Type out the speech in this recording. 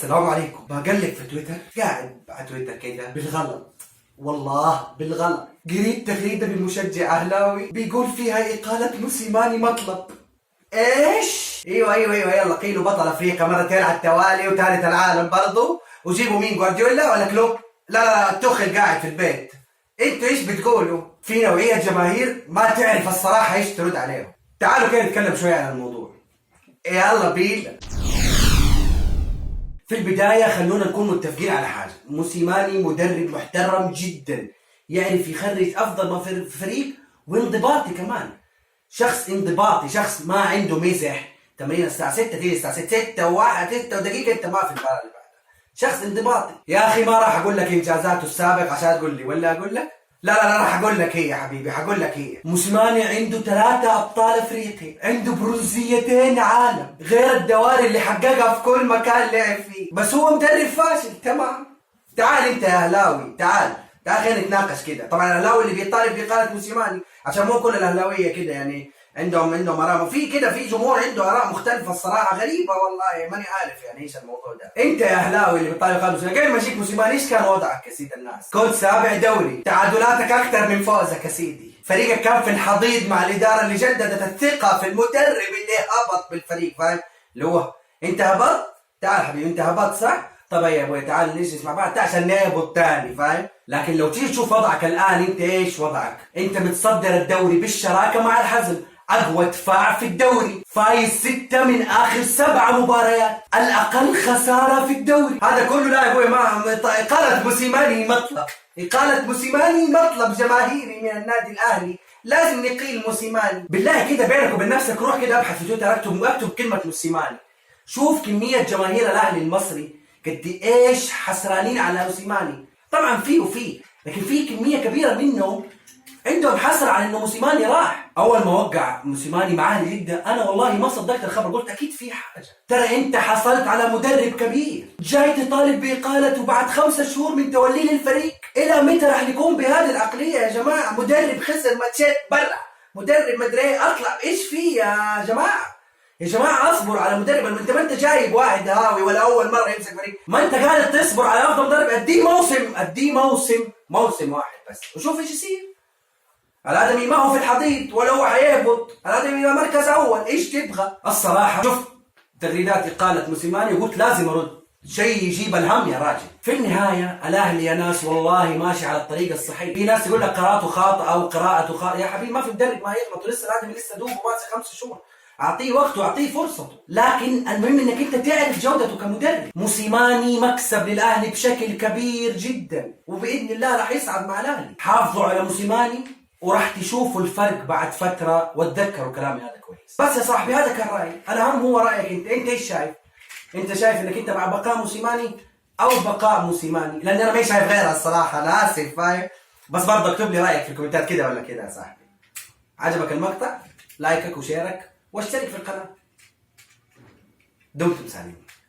السلام عليكم. بقلب في تويتر، قاعد على تويتر كده بالغلط، والله بالغلط قريت تغريدة من مشجع اهلاوي بيقول فيها اقالة موسيماني مطلب. ايش؟ ايوه يلا قيلوا بطل افريقيا مرتين على التوالي وثالث العالم برضو، وجيبوا مين، جوارديولا ولا كلوب؟ لا توخل قاعد في البيت. انتوا ايش بتقولوا؟ في نوعية جماهير ما تعرف الصراحة ايش ترد عليهم. تعالوا كده نتكلم شوية عن الموضوع. يلا بينا. في البداية خلونا نكون متفقين على حاجة، موسيماني مدرب محترم جدا، يعرف يخرج أفضل ما في الفريق، وانضباطي كمان، شخص انضباطي، شخص ما عنده مزح. تمرين الساعة 6 تيجي الساعة 6 و1 6 ودقيقة أنت ما في المباراة اللي بعدها. شخص انضباطي. يا أخي ما راح أقول لك إنجازاته السابق عشان تقول لي، ولا أقول لك؟ لا راح أقول لك هي يا حبيبي، حقول لك هي. موسيماني عنده 3 أبطال أفريقيا، عنده برونزيتين عالم، غير الدواري اللي حققها في كل مكان لعب فيه، بس هو مدرب فاشل. تمام. تعال أنت يا أهلاوي، تعال خلينا نتناقش كده. طبعا الأهلاوي اللي بيطالب بإقالة موسيماني، عشان مو كل الأهلاوية كده يعني عندهم آراء، وفي كده في جمهور عنده آراء مختلفة الصراحة غريبة، والله ماني عارف يعني ايش الموضوع ده. انت يا اهلاوي اللي بتطالب بإقالة موسيماني، قبل ما يجيك موسيماني ايش كان وضعك يا سيد الناس؟ كنت 7 دوري، تعادلاتك اكثر من فوزك يا سيدي، فريقك كان في الحضيض مع الإدارة اللي جددت الثقة في المدرب اللي هبط بالفريق، فاهم؟ اللي هو انت هبط، تعال حبيبي انت هبط صح؟ طب يا ابوي تعال نجلس مع بعض عشان نهبط تاني، فاهم؟ لكن لو تيجي تشوف وضعك الان، انت ايش وضعك؟ انت متصدر الدوري بالشراكه مع الحزم، اقوى دفاع في الدوري، فايز 6 من اخر 7 مباريات، الاقل خساره في الدوري. هذا كله لا يا ابوي، ما اقاله موسيماني مطلب، اقاله موسيماني مطلب جماهيري من النادي الاهلي، لازم نقيل موسيماني. بالله كده بينك وبين نفسك روح كده ابحث في تويتر، اكتب كلمه موسيماني، شوف كميه جماهير الاهلي المصري قد ايش حسرانين على موسيماني. طبعا فيه لكن في كميه كبيره منهم عندهم حسره على انه موسيماني راح. اول ما وقع موسيماني مع اهلي جده، انا والله ما صدقت الخبر، قلت اكيد في حاجه، ترى انت حصلت على مدرب كبير جاي تطالب باقالته بعد 5 شهور من توليه للفريق. الى متى راح نكون بهذه العقليه يا جماعه؟ مدرب خسر ماتشات برا، مدرب مدري اطلع، ايش فيه يا جماعه؟ يا جماعة اصبروا على مدرب. انت ما انت جايب واحد هاوي ولا اول مرة يمسك فريق، ما انت قاعد تصبر على افضل مدرب. اديه موسم واحد بس وشوف ايش يصير. الادمي ما هو في الحضيض ولا هو حيهبط، الادمي مركز اول، ايش تبغى؟ الصراحة شفت تغريدات اقالة موسيماني وقلت لازم ارد، شيء يجيب الهم يا راجل. في النهاية الاهلي يا ناس والله ماشي على الطريق الصحيح. في ناس يقول لك قراءته خاطئة او قراءته خاطئة، يا حبيبي ما في مدرب ما يغلط، ولسه الادمي لسه دوبه ماسك 5 شهور، اعطيه وقته واعطيه فرصته. لكن المهم انك انت تعرف جودته كمدرب. موسيماني مكسب للاهلي بشكل كبير جدا، وباذن الله راح يصعد مع الاهلي. حافظوا على موسيماني وراح تشوفوا الفرق بعد فتره، وتذكروا كلامي هذا كويس. بس يا صاحبي هذا كان رايي، الاهم هو رايك انت ايش شايف؟ انت شايف انك انت مع بقاء موسيماني او بقاء موسيماني؟ لان انا ما شايف غيرها الصراحه، انا اسف، فاهم؟ بس برضه اكتب لي رايك في الكومنتات كده ولا كده يا صاحبي. عجبك المقطع؟ لايكك وشيرك واشترك في القناة. دمتم سالمين.